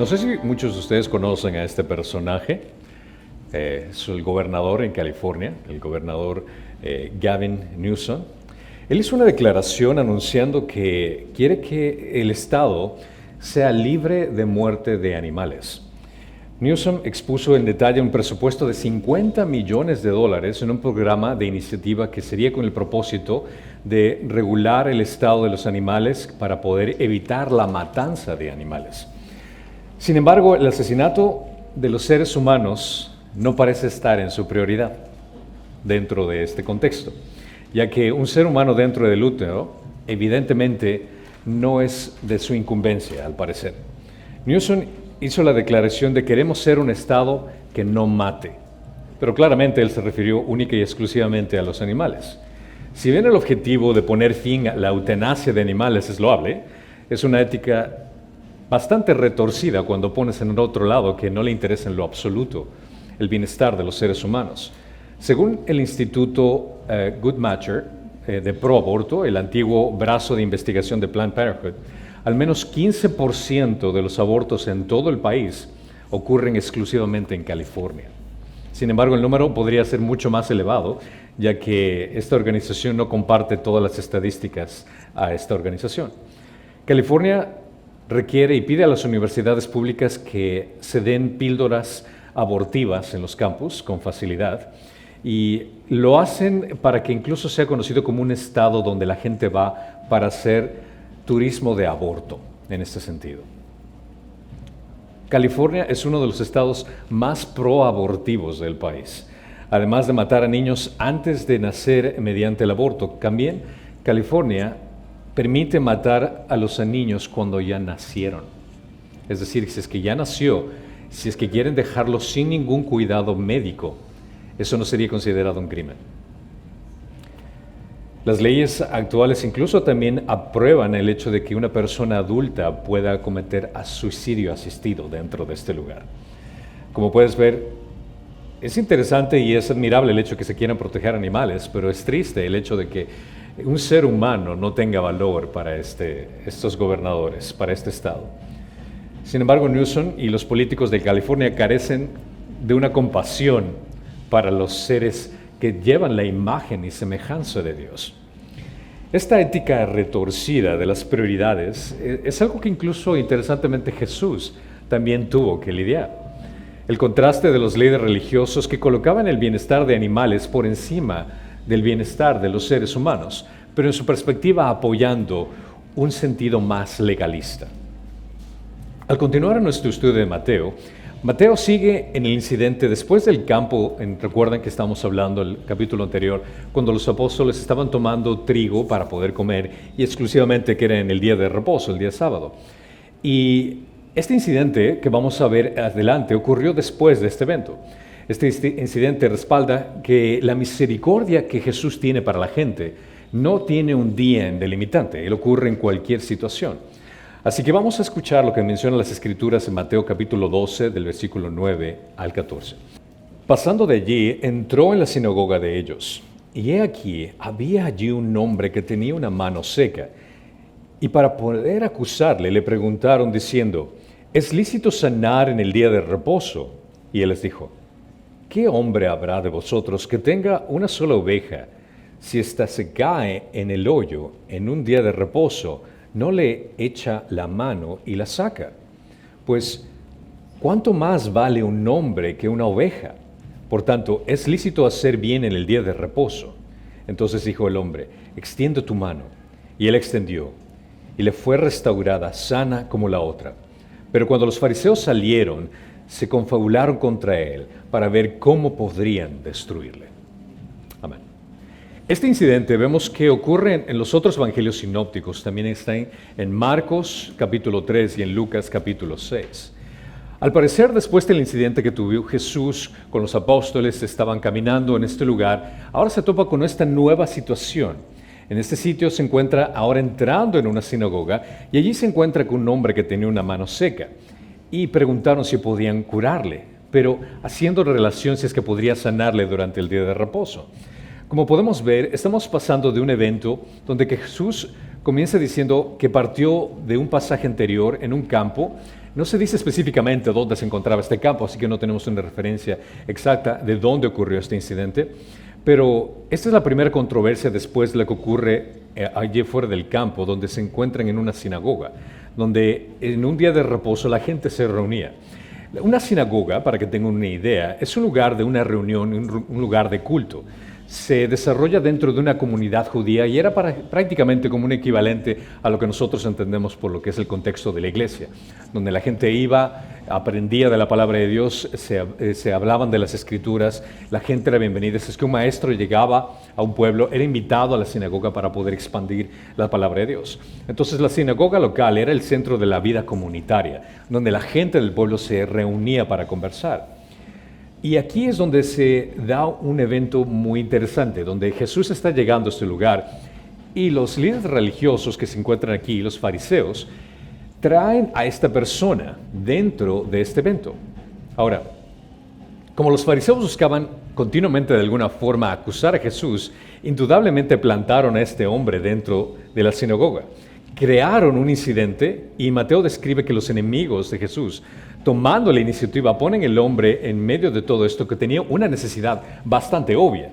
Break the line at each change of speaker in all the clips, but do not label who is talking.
No sé si muchos de ustedes conocen a este personaje. Es el gobernador en California, el gobernador Gavin Newsom. Él hizo una declaración anunciando que quiere que el estado sea libre de muerte de animales. Newsom expuso en detalle un presupuesto de $50 millones en un programa de iniciativa que sería con el propósito de regular el estado de los animales para poder evitar la matanza de animales. Sin embargo, el asesinato de los seres humanos no parece estar en su prioridad dentro de este contexto, ya que un ser humano dentro del útero evidentemente no es de su incumbencia, al parecer. Newsom hizo la declaración de queremos ser un estado que no mate, pero claramente él se refirió única y exclusivamente a los animales. Si bien el objetivo de poner fin a la eutanasia de animales es loable, es una ética bastante retorcida cuando pones en el otro lado que no le interesa en lo absoluto el bienestar de los seres humanos. Según el Instituto Guttmacher de Pro Aborto, el antiguo brazo de investigación de Planned Parenthood, al menos 15% de los abortos en todo el país ocurren exclusivamente en California. Sin embargo, el número podría ser mucho más elevado, ya que esta organización no comparte todas las estadísticas a esta organización. California requiere y pide a las universidades públicas que se den píldoras abortivas en los campus con facilidad, y lo hacen para que incluso sea conocido como un estado donde la gente va para hacer turismo de aborto en este sentido. California es uno de los estados más proabortivos del país. Además de matar a niños antes de nacer mediante el aborto, también California permite matar a los niños cuando ya nacieron. Es decir, si es que ya nació, si es que quieren dejarlo sin ningún cuidado médico, eso no sería considerado un crimen. Las leyes actuales incluso también aprueban el hecho de que una persona adulta pueda cometer suicidio asistido dentro de este lugar. Como puedes ver, es interesante y es admirable el hecho de que se quieran proteger animales, pero es triste el hecho de que un ser humano no tenga valor para estos gobernadores, para este estado. Sin embargo, Newsom y los políticos de California carecen de una compasión para los seres que llevan la imagen y semejanza de Dios. Esta ética retorcida de las prioridades es algo que incluso interesantemente Jesús también tuvo que lidiar. El contraste de los líderes religiosos que colocaban el bienestar de animales por encima del bienestar de los seres humanos, pero en su perspectiva apoyando un sentido más legalista. Al continuar en nuestro estudio de Mateo, Mateo sigue en el incidente después del campo. Recuerdan que estamos hablando el capítulo anterior, cuando los apóstoles estaban tomando trigo para poder comer y exclusivamente que era en el día de reposo, el día sábado. Y este incidente que vamos a ver adelante ocurrió después de este evento. Este incidente respalda que la misericordia que Jesús tiene para la gente no tiene un día delimitante, él ocurre en cualquier situación. Así que vamos a escuchar lo que mencionan las Escrituras en Mateo capítulo 12, del versículo 9 al 14. Pasando de allí, entró en la sinagoga de ellos, y he aquí, había allí un hombre que tenía una mano seca, y para poder acusarle le preguntaron diciendo, ¿es lícito sanar en el día de reposo? Y él les dijo, ¿qué hombre habrá de vosotros que tenga una sola oveja, si ésta se cae en el hoyo en un día de reposo, no le echa la mano y la saca? Pues, ¿cuánto más vale un hombre que una oveja? Por tanto, es lícito hacer bien en el día de reposo. Entonces dijo el hombre, extiende tu mano. Y él extendió, y le fue restaurada, sana como la otra. Pero cuando los fariseos salieron, se confabularon contra él para ver cómo podrían destruirle. Amén. Este incidente vemos que ocurre en los otros evangelios sinópticos, también está en Marcos capítulo 3 y en Lucas capítulo 6. Al parecer, después del incidente que tuvo Jesús con los apóstoles, estaban caminando en este lugar, ahora se topa con esta nueva situación. En este sitio se encuentra ahora entrando en una sinagoga y allí se encuentra con un hombre que tenía una mano seca y preguntaron si podían curarle, pero haciendo relación si es que podría sanarle durante el día de reposo. Como podemos ver, estamos pasando de un evento donde que Jesús comienza diciendo que partió de un pasaje anterior en un campo No se dice específicamente dónde se encontraba este campo, así que no tenemos una referencia exacta de dónde ocurrió este incidente, pero esta es la primera controversia después de la que ocurre allí fuera del campo, donde se encuentran en una sinagoga, donde en un día de reposo la gente se reunía. Una sinagoga, para que tengan una idea, es un lugar de una reunión, un lugar de culto. Se desarrolla dentro de una comunidad judía y era prácticamente como un equivalente a lo que nosotros entendemos por lo que es el contexto de la iglesia, donde la gente iba, aprendía de la palabra de Dios, se hablaban de las escrituras, la gente era bienvenida. Es que un maestro llegaba a un pueblo, era invitado a la sinagoga para poder expandir la palabra de Dios. Entonces la sinagoga local era el centro de la vida comunitaria, donde la gente del pueblo se reunía para conversar. Y aquí es donde se da un evento muy interesante, donde Jesús está llegando a este lugar y los líderes religiosos que se encuentran aquí, los fariseos, traen a esta persona dentro de este evento. Ahora, como los fariseos buscaban continuamente de alguna forma acusar a Jesús, indudablemente plantaron a este hombre dentro de la sinagoga. Crearon un incidente y Mateo describe que los enemigos de Jesús, tomando la iniciativa, ponen el hombre en medio de todo esto que tenía una necesidad bastante obvia.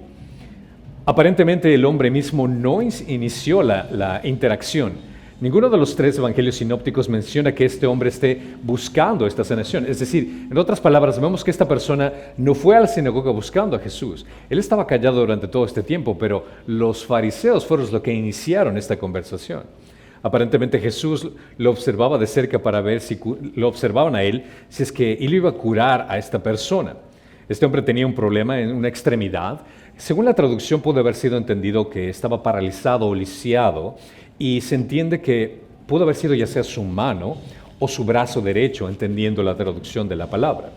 Aparentemente el hombre mismo no inició la interacción. Ninguno de los tres evangelios sinópticos menciona que este hombre esté buscando esta sanación. Es decir, en otras palabras, vemos que esta persona no fue a la sinagoga buscando a Jesús. Él estaba callado durante todo este tiempo, pero los fariseos fueron los que iniciaron esta conversación. Aparentemente Jesús lo observaba de cerca para ver si lo observaban a él, si es que él iba a curar a esta persona. Este hombre tenía un problema en una extremidad. Según la traducción pudo haber sido entendido que estaba paralizado o lisiado, y se entiende que pudo haber sido ya sea su mano o su brazo derecho, entendiendo la traducción de la palabra.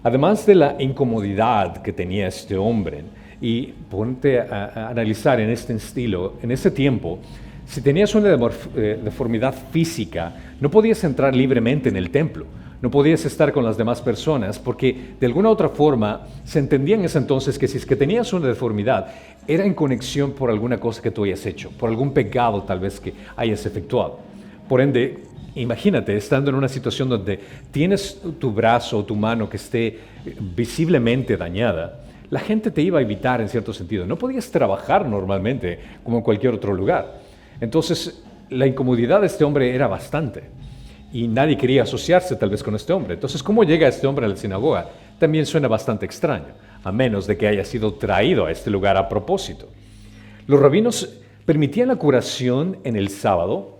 Además de la incomodidad que tenía este hombre, y ponte a analizar en este estilo, en ese tiempo, si tenías una deformidad física, no podías entrar libremente en el templo, no podías estar con las demás personas, porque de alguna u otra forma se entendía en ese entonces que si es que tenías una deformidad, era en conexión por alguna cosa que tú hayas hecho, por algún pecado tal vez que hayas efectuado. Por ende, imagínate estando en una situación donde tienes tu brazo o tu mano que esté visiblemente dañada, la gente te iba a evitar en cierto sentido. No podías trabajar normalmente como en cualquier otro lugar. Entonces, la incomodidad de este hombre era bastante y nadie quería asociarse tal vez con este hombre. Entonces, ¿cómo llega este hombre a la sinagoga? También suena bastante extraño, a menos de que haya sido traído a este lugar a propósito. Los rabinos permitían la curación en el sábado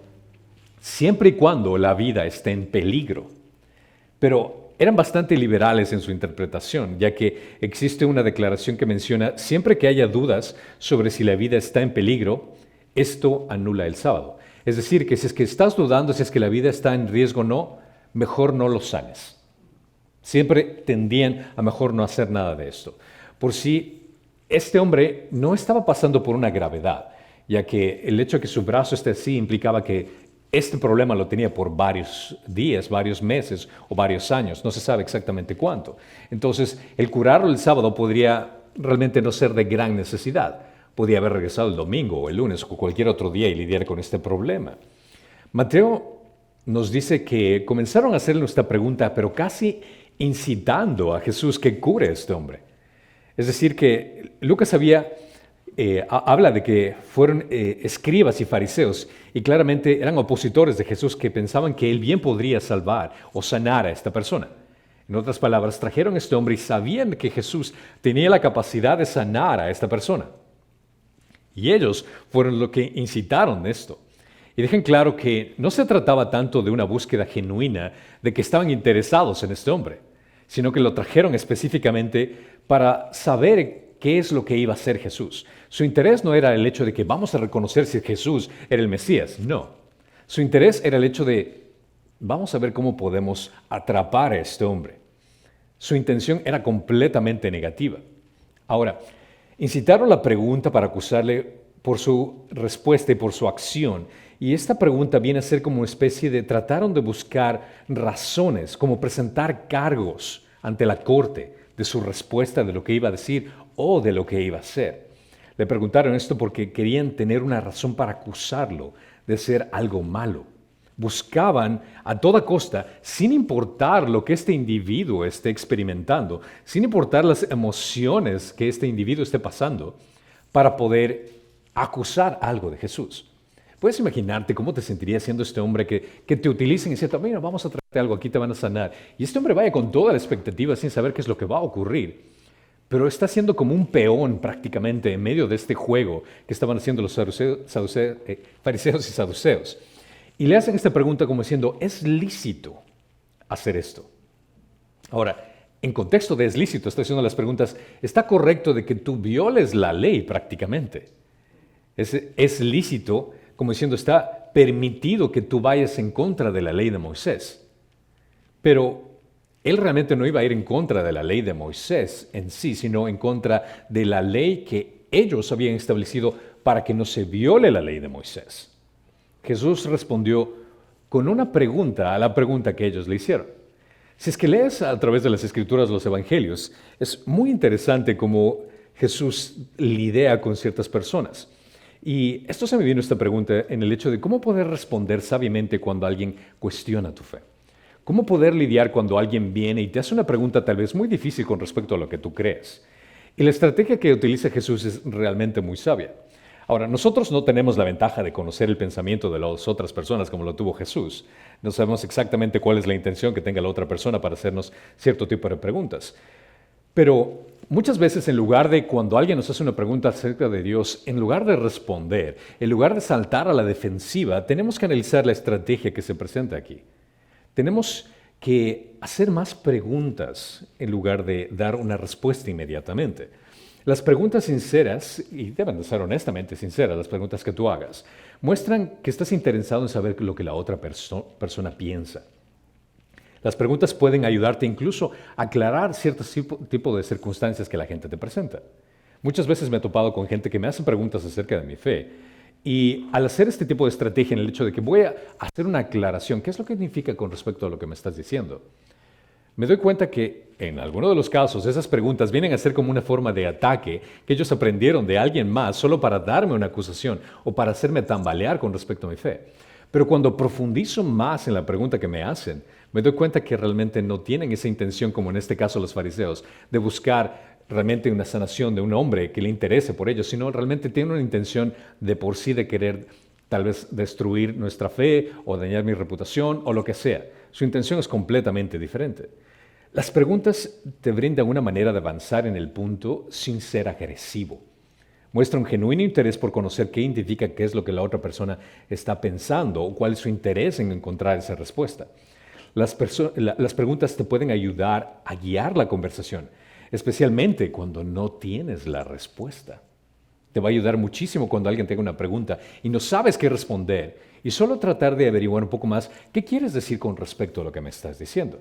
siempre y cuando la vida esté en peligro, pero eran bastante liberales en su interpretación, ya que existe una declaración que menciona siempre que haya dudas sobre si la vida está en peligro, esto anula el sábado. Es decir, que si es que estás dudando si es que la vida está en riesgo o no, mejor no lo sanes. Siempre tendían a mejor no hacer nada de esto. Por si este hombre no estaba pasando por una gravedad, ya que el hecho de que su brazo esté así implicaba que este problema lo tenía por varios días, varios meses o varios años, no se sabe exactamente cuánto. Entonces, el curarlo el sábado podría realmente no ser de gran necesidad. Podía haber regresado el domingo o el lunes o cualquier otro día y lidiar con este problema. Mateo nos dice que comenzaron a hacerle esta pregunta, pero casi incitando a Jesús que cure a este hombre. Es decir, que Lucas habla de que fueron escribas y fariseos y claramente eran opositores de Jesús que pensaban que él bien podría salvar o sanar a esta persona. En otras palabras, trajeron a este hombre y sabían que Jesús tenía la capacidad de sanar a esta persona. Y ellos fueron los que incitaron esto. Y dejen claro que no se trataba tanto de una búsqueda genuina de que estaban interesados en este hombre, sino que lo trajeron específicamente para saber qué es lo que iba a hacer Jesús. Su interés no era el hecho de que vamos a reconocer si Jesús era el Mesías, no. Su interés era el hecho de vamos a ver cómo podemos atrapar a este hombre. Su intención era completamente negativa. Ahora, incitaron la pregunta para acusarle por su respuesta y por su acción. Y esta pregunta viene a ser como una especie de, trataron de buscar razones, como presentar cargos ante la corte de su respuesta de lo que iba a decir o de lo que iba a hacer. Le preguntaron esto porque querían tener una razón para acusarlo de ser algo malo. Buscaban a toda costa, sin importar lo que este individuo esté experimentando, sin importar las emociones que este individuo esté pasando, para poder acusar algo de Jesús. Puedes imaginarte cómo te sentirías siendo este hombre que te utilicen y diciendo, mira, vamos a traerte algo, aquí te van a sanar. Y este hombre vaya con toda la expectativa sin saber qué es lo que va a ocurrir. Pero está siendo como un peón prácticamente en medio de este juego que estaban haciendo los fariseos y saduceos. Y le hacen esta pregunta como diciendo, ¿es lícito hacer esto? Ahora, en contexto de es lícito, está haciendo las preguntas, ¿está correcto de que tú violes la ley prácticamente? Es lícito, como diciendo, está permitido que tú vayas en contra de la ley de Moisés. Pero él realmente no iba a ir en contra de la ley de Moisés en sí, sino en contra de la ley que ellos habían establecido para que no se viole la ley de Moisés. Jesús respondió con una pregunta a la pregunta que ellos le hicieron. Si es que lees a través de las Escrituras los Evangelios, es muy interesante cómo Jesús lidia con ciertas personas. Y esto se me vino esta pregunta en el hecho de cómo poder responder sabiamente cuando alguien cuestiona tu fe. Cómo poder lidiar cuando alguien viene y te hace una pregunta tal vez muy difícil con respecto a lo que tú crees. Y la estrategia que utiliza Jesús es realmente muy sabia. Ahora, nosotros no tenemos la ventaja de conocer el pensamiento de las otras personas como lo tuvo Jesús. No sabemos exactamente cuál es la intención que tenga la otra persona para hacernos cierto tipo de preguntas. Pero muchas veces en lugar de cuando alguien nos hace una pregunta acerca de Dios, en lugar de responder, en lugar de saltar a la defensiva, tenemos que analizar la estrategia que se presenta aquí. Tenemos que hacer más preguntas en lugar de dar una respuesta inmediatamente. Las preguntas sinceras, y deben de ser honestamente sinceras las preguntas que tú hagas, muestran que estás interesado en saber lo que la otra persona piensa. Las preguntas pueden ayudarte incluso a aclarar ciertos tipos de circunstancias que la gente te presenta. Muchas veces me he topado con gente que me hace preguntas acerca de mi fe y al hacer este tipo de estrategia en el hecho de que voy a hacer una aclaración, ¿qué es lo que significa con respecto a lo que me estás diciendo? Me doy cuenta que en algunos de los casos esas preguntas vienen a ser como una forma de ataque que ellos aprendieron de alguien más solo para darme una acusación o para hacerme tambalear con respecto a mi fe. Pero cuando profundizo más en la pregunta que me hacen, me doy cuenta que realmente no tienen esa intención, como en este caso los fariseos, de buscar realmente una sanación de un hombre que le interese por ellos, sino realmente tienen una intención de por sí de querer tal vez destruir nuestra fe o dañar mi reputación o lo que sea. Su intención es completamente diferente. Las preguntas te brindan una manera de avanzar en el punto sin ser agresivo. Muestra un genuino interés por conocer qué indica qué es lo que la otra persona está pensando o cuál es su interés en encontrar esa respuesta. Las preguntas te pueden ayudar a guiar la conversación, especialmente cuando no tienes la respuesta. Te va a ayudar muchísimo cuando alguien tenga una pregunta y no sabes qué responder y solo tratar de averiguar un poco más qué quieres decir con respecto a lo que me estás diciendo.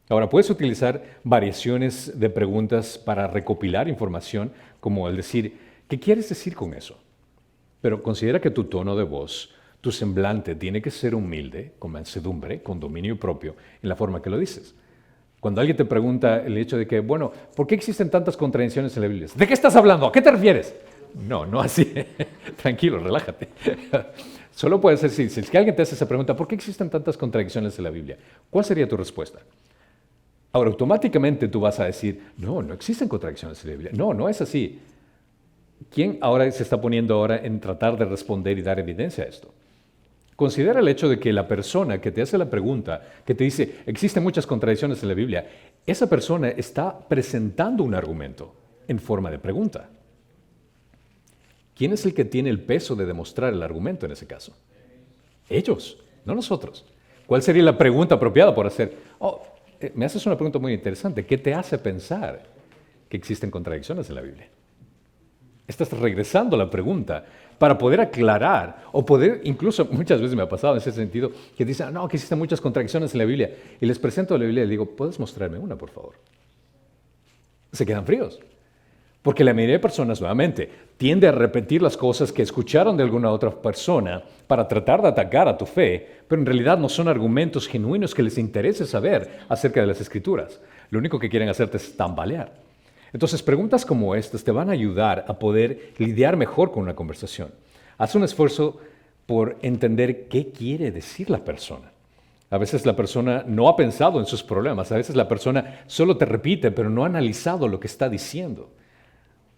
Ahora, puedes utilizar variaciones de preguntas para recopilar información, como el decir, ¿qué quieres decir con eso? Pero considera que tu tono de voz, tu semblante tiene que ser humilde, con mansedumbre, con dominio propio, en la forma que lo dices. Cuando alguien te pregunta el hecho de que, bueno, ¿por qué existen tantas contradicciones en la Biblia? ¿De qué estás hablando? ¿A qué te refieres? No así. Tranquilo, relájate. Solo puede ser, si es que alguien te hace esa pregunta, ¿por qué existen tantas contradicciones en la Biblia? ¿Cuál sería tu respuesta? Ahora, automáticamente tú vas a decir, no existen contradicciones en la Biblia. No es así. ¿Quién ahora se está poniendo ahora en tratar de responder y dar evidencia a esto? Considera el hecho de que la persona que te hace la pregunta, que te dice, existen muchas contradicciones en la Biblia, esa persona está presentando un argumento en forma de pregunta. ¿Quién es el que tiene el peso de demostrar el argumento en ese caso? Ellos, no nosotros. ¿Cuál sería la pregunta apropiada por hacer? Me haces una pregunta muy interesante. ¿Qué te hace pensar que existen contradicciones en la Biblia? Estás regresando a la pregunta para poder aclarar o poder, incluso muchas veces me ha pasado en ese sentido, que dicen, no, que existen muchas contradicciones en la Biblia. Y les presento la Biblia y les digo, ¿puedes mostrarme una, por favor? Se quedan fríos. Porque la mayoría de personas, nuevamente, tiende a repetir las cosas que escucharon de alguna otra persona para tratar de atacar a tu fe, pero en realidad no son argumentos genuinos que les interese saber acerca de las Escrituras. Lo único que quieren hacerte es tambalear. Entonces, preguntas como estas te van a ayudar a poder lidiar mejor con una conversación. Haz un esfuerzo por entender qué quiere decir la persona. A veces la persona no ha pensado en sus problemas, a veces la persona solo te repite, pero no ha analizado lo que está diciendo.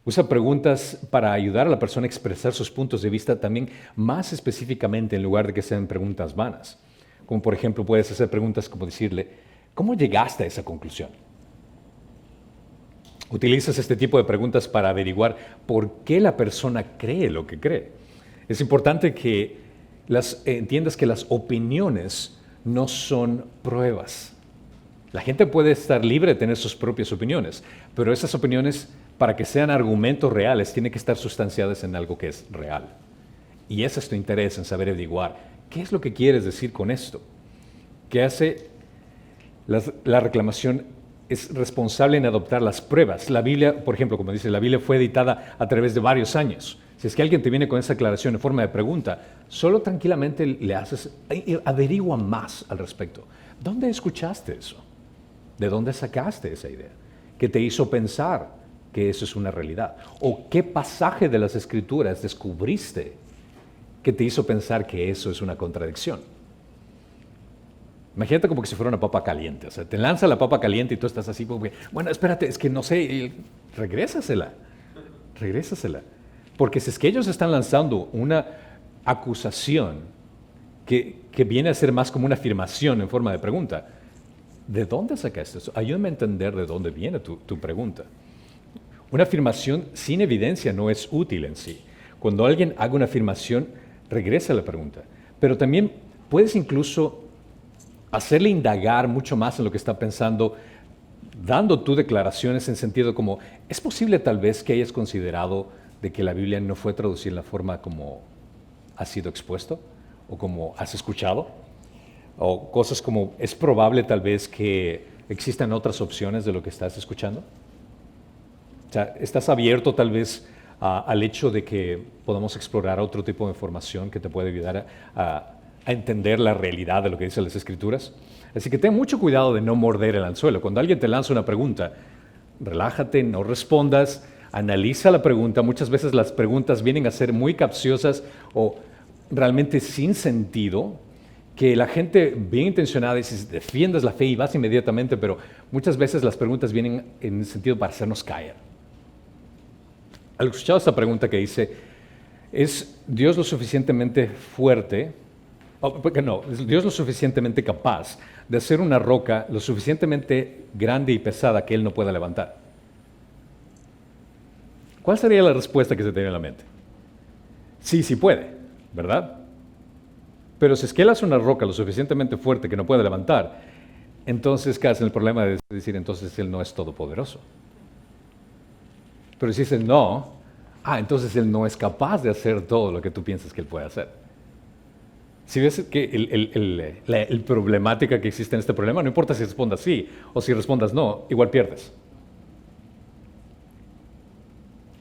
Usa preguntas para ayudar a la persona a expresar sus puntos de vista también más específicamente en lugar de que sean preguntas vanas. Como por ejemplo puedes hacer preguntas como decirle, ¿cómo llegaste a esa conclusión? Utilizas este tipo de preguntas para averiguar por qué la persona cree lo que cree. Es importante que entiendas que las opiniones no son pruebas. La gente puede estar libre de tener sus propias opiniones, pero esas opiniones, para que sean argumentos reales, tienen que estar sustanciadas en algo que es real. Y ese es tu interés en saber averiguar qué es lo que quieres decir con esto. ¿Qué hace la reclamación? Es responsable en adoptar las pruebas. La Biblia, por ejemplo, como dice, la Biblia fue editada a través de varios años. Si es que alguien te viene con esa aclaración en forma de pregunta, solo tranquilamente le haces, averigua más al respecto. ¿Dónde escuchaste eso? ¿De dónde sacaste esa idea? ¿Qué te hizo pensar que eso es una realidad? ¿O qué pasaje de las Escrituras descubriste que te hizo pensar que eso es una contradicción? Imagínate como que si fuera una papa caliente. O sea, te lanza la papa caliente y tú estás así, como que, bueno, espérate, es que no sé, regrésasela. Porque si es que ellos están lanzando una acusación que viene a ser más como una afirmación en forma de pregunta, ¿de dónde sacaste eso? Ayúdame a entender de dónde viene tu pregunta. Una afirmación sin evidencia no es útil en sí. Cuando alguien haga una afirmación, regresa a la pregunta. Pero también puedes incluso hacerle indagar mucho más en lo que está pensando, dando tú declaraciones en sentido como, ¿es posible tal vez que hayas considerado de que la Biblia no fue traducida en la forma como ha sido expuesto o como has escuchado? O cosas como, ¿es probable tal vez que existan otras opciones de lo que estás escuchando? O sea, ¿estás abierto tal vez al hecho de que podamos explorar otro tipo de información que te puede ayudar a entender la realidad de lo que dicen las Escrituras? Así que ten mucho cuidado de no morder el anzuelo. Cuando alguien te lanza una pregunta, relájate, no respondas, analiza la pregunta. Muchas veces las preguntas vienen a ser muy capciosas o realmente sin sentido, que la gente bien intencionada dice, defiendes la fe y vas inmediatamente, pero muchas veces las preguntas vienen en el sentido para hacernos caer. ¿Has escuchado esta pregunta que dice, ¿es Dios lo suficientemente fuerte? No, ¿es Dios lo suficientemente capaz de hacer una roca lo suficientemente grande y pesada que Él no pueda levantar? ¿Cuál sería la respuesta que se te viene a la mente? Sí, sí puede, ¿verdad? Pero si es que Él hace una roca lo suficientemente fuerte que no puede levantar, entonces caes en el problema de decir, entonces Él no es todopoderoso. Pero si dices no, entonces Él no es capaz de hacer todo lo que tú piensas que Él puede hacer. Si ves que la problemática que existe en este problema, no importa si respondas sí o si respondas no, igual pierdes.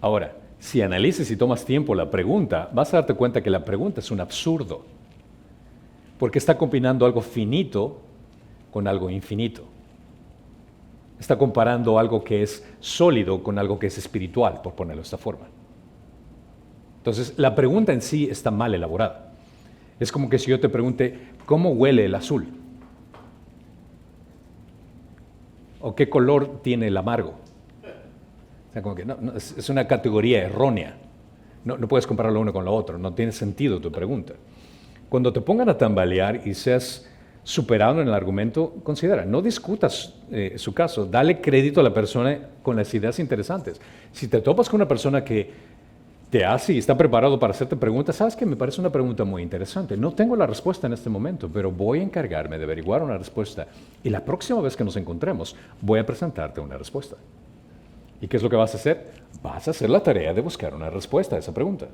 Ahora, si analices y tomas tiempo la pregunta, vas a darte cuenta que la pregunta es un absurdo, porque está combinando algo finito con algo infinito. Está comparando algo que es sólido con algo que es espiritual, por ponerlo de esta forma. Entonces, la pregunta en sí está mal elaborada. Es como que si yo te pregunte, ¿cómo huele el azul? ¿O qué color tiene el amargo? O sea, como que es una categoría errónea. No puedes compararlo uno con lo otro, no tiene sentido tu pregunta. Cuando te pongan a tambalear y seas superado en el argumento, considera, no discutas su caso, dale crédito a la persona con las ideas interesantes. Si te topas con una persona que te hace y está preparado para hacerte preguntas, sabes que me parece una pregunta muy interesante. No tengo la respuesta en este momento, pero voy a encargarme de averiguar una respuesta y la próxima vez que nos encontremos voy a presentarte una respuesta. ¿Y qué es lo que vas a hacer? Vas a hacer la tarea de buscar una respuesta a esa pregunta.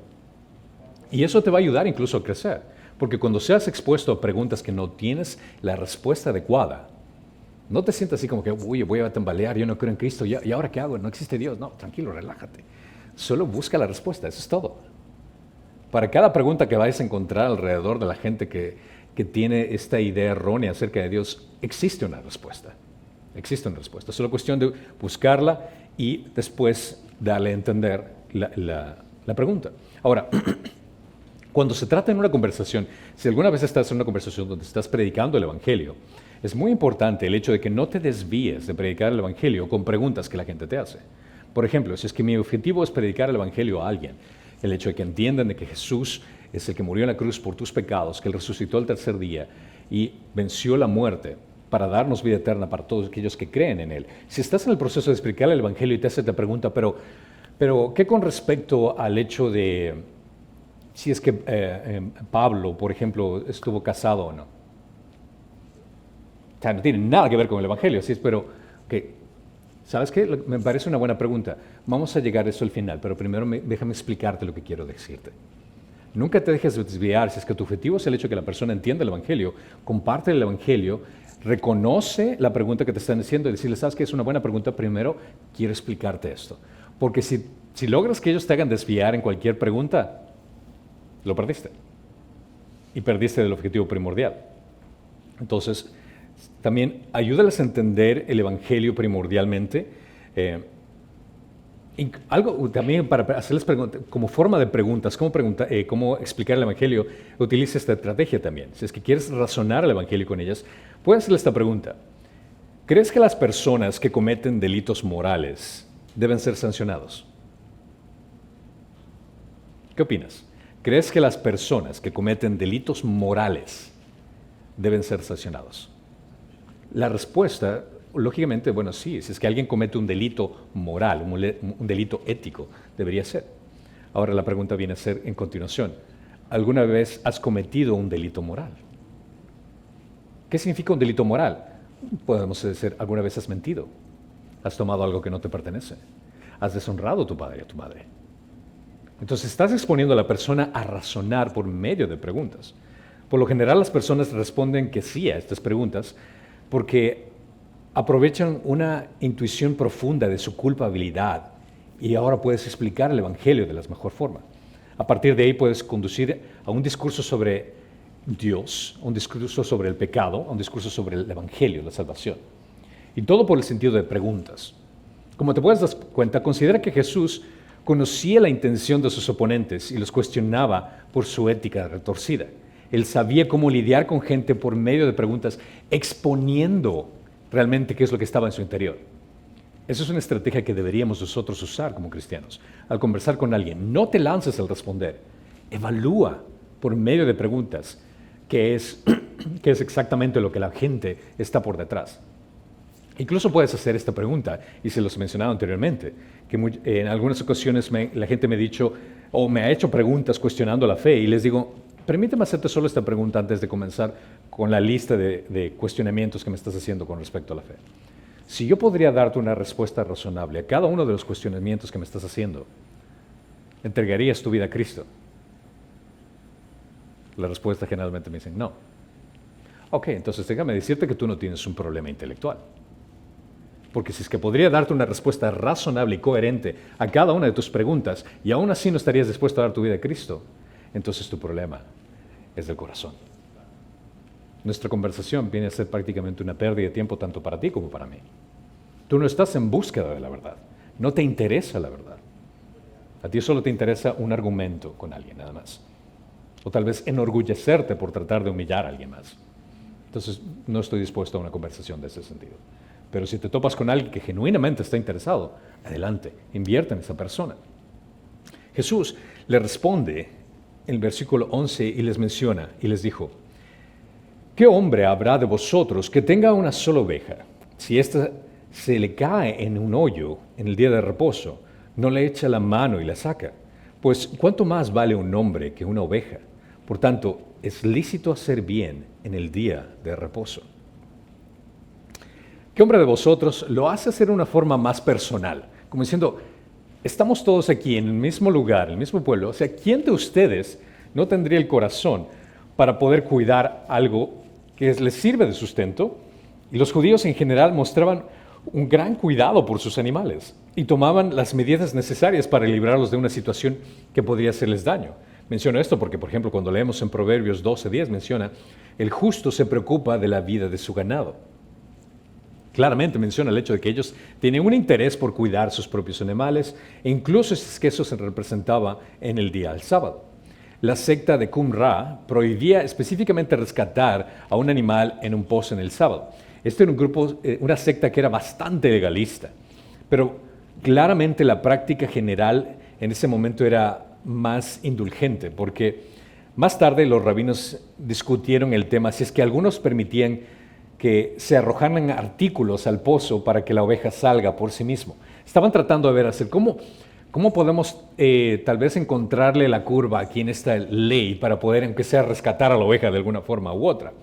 Y eso te va a ayudar incluso a crecer. Porque cuando seas expuesto a preguntas que no tienes la respuesta adecuada, no te sientas así como que, uy, voy a tambalear, yo no creo en Cristo, ¿y ahora qué hago? No existe Dios. No, tranquilo, relájate. Solo busca la respuesta, eso es todo. Para cada pregunta que vayas a encontrar alrededor de la gente que tiene esta idea errónea acerca de Dios, existe una respuesta. Existe una respuesta. Es solo cuestión de buscarla y después darle a entender la pregunta. Ahora, Cuando se trata en una conversación, si alguna vez estás en una conversación donde estás predicando el Evangelio, es muy importante el hecho de que no te desvíes de predicar el Evangelio con preguntas que la gente te hace. Por ejemplo, si es que mi objetivo es predicar el Evangelio a alguien, el hecho de que entiendan de que Jesús es el que murió en la cruz por tus pecados, que Él resucitó el tercer día y venció la muerte para darnos vida eterna para todos aquellos que creen en Él. Si estás en el proceso de explicar el Evangelio y te hace la pregunta, pero ¿qué con respecto al hecho de si es que Pablo, por ejemplo, estuvo casado o no? O sea, no tiene nada que ver con el Evangelio, así es, pero ¿sabes qué? Me parece una buena pregunta. Vamos a llegar a eso al final, pero primero déjame explicarte lo que quiero decirte. Nunca te dejes desviar. Si es que tu objetivo es el hecho de que la persona entienda el Evangelio, comparte el Evangelio, reconoce la pregunta que te están diciendo y decirle, ¿sabes qué? Es una buena pregunta, primero quiero explicarte esto. Porque si logras que ellos te hagan desviar en cualquier pregunta, lo perdiste. Y perdiste del objetivo primordial. Entonces, también ayúdales a entender el Evangelio primordialmente. Algo también para hacerles preguntas, como forma de preguntas, cómo explicar el Evangelio, utiliza esta estrategia también. Si es que quieres razonar el Evangelio con ellas, puedes hacerle esta pregunta. ¿Crees que las personas que cometen delitos morales deben ser sancionados? ¿Qué opinas? ¿Crees que las personas que cometen delitos morales deben ser sancionados? La respuesta, lógicamente, bueno, sí, si es que alguien comete un delito moral, un delito ético, debería ser. Ahora la pregunta viene a ser en continuación, ¿alguna vez has cometido un delito moral? ¿Qué significa un delito moral? Podemos decir, ¿alguna vez has mentido? ¿Has tomado algo que no te pertenece? ¿Has deshonrado a tu padre y a tu madre? Entonces estás exponiendo a la persona a razonar por medio de preguntas. Por lo general las personas responden que sí a estas preguntas porque aprovechan una intuición profunda de su culpabilidad y ahora puedes explicar el Evangelio de la mejor forma. A partir de ahí puedes conducir a un discurso sobre Dios, un discurso sobre el pecado, un discurso sobre el Evangelio, la salvación. Y todo por el sentido de preguntas. Como te puedes dar cuenta, considera que Jesús conocía la intención de sus oponentes y los cuestionaba por su ética retorcida. Él sabía cómo lidiar con gente por medio de preguntas, exponiendo realmente qué es lo que estaba en su interior. Esa es una estrategia que deberíamos nosotros usar como cristianos. Al conversar con alguien, no te lances al responder. Evalúa por medio de preguntas qué es exactamente lo que la gente está por detrás. Incluso puedes hacer esta pregunta, y se los he mencionado anteriormente, que en algunas ocasiones la gente me ha dicho o me ha hecho preguntas cuestionando la fe y les digo, permíteme hacerte solo esta pregunta antes de comenzar con la lista de cuestionamientos que me estás haciendo con respecto a la fe. Si yo podría darte una respuesta razonable a cada uno de los cuestionamientos que me estás haciendo, ¿entregarías tu vida a Cristo? La respuesta generalmente me dicen no. Ok, entonces déjame decirte que tú no tienes un problema intelectual. Porque si es que podría darte una respuesta razonable y coherente a cada una de tus preguntas y aún así no estarías dispuesto a dar tu vida a Cristo, entonces tu problema es del corazón. Nuestra conversación viene a ser prácticamente una pérdida de tiempo tanto para ti como para mí. Tú no estás en búsqueda de la verdad, no te interesa la verdad. A ti solo te interesa un argumento con alguien, nada más. O tal vez enorgullecerte por tratar de humillar a alguien más. Entonces no estoy dispuesto a una conversación de ese sentido. Pero si te topas con alguien que genuinamente está interesado, adelante, invierte en esa persona. Jesús le responde en el versículo 11 y les menciona y les dijo, ¿qué hombre habrá de vosotros que tenga una sola oveja? Si ésta se le cae en un hoyo en el día de reposo, no le echa la mano y la saca. Pues ¿cuánto más vale un hombre que una oveja? Por tanto, es lícito hacer bien en el día de reposo. ¿Qué hombre de vosotros lo hace hacer de una forma más personal? Como diciendo, estamos todos aquí en el mismo lugar, en el mismo pueblo. O sea, ¿quién de ustedes no tendría el corazón para poder cuidar algo que les sirve de sustento? Y los judíos en general mostraban un gran cuidado por sus animales y tomaban las medidas necesarias para librarlos de una situación que podría hacerles daño. Menciono esto porque, por ejemplo, cuando leemos en Proverbios 12:10 menciona, el justo se preocupa de la vida de su ganado. Claramente menciona el hecho de que ellos tienen un interés por cuidar sus propios animales, e incluso es que eso se representaba en el día del sábado. la secta de Qumran prohibía específicamente rescatar a un animal en un pozo en el sábado. Este era un grupo, una secta que era bastante legalista, pero claramente la práctica general en ese momento era más indulgente, porque más tarde los rabinos discutieron el tema si es que algunos permitían que se arrojaran artículos al pozo para que la oveja salga por sí mismo. Estaban tratando de ver hacer cómo podemos tal vez encontrarle la curva aquí en esta ley para poder, aunque sea, rescatar a la oveja de alguna forma u otra.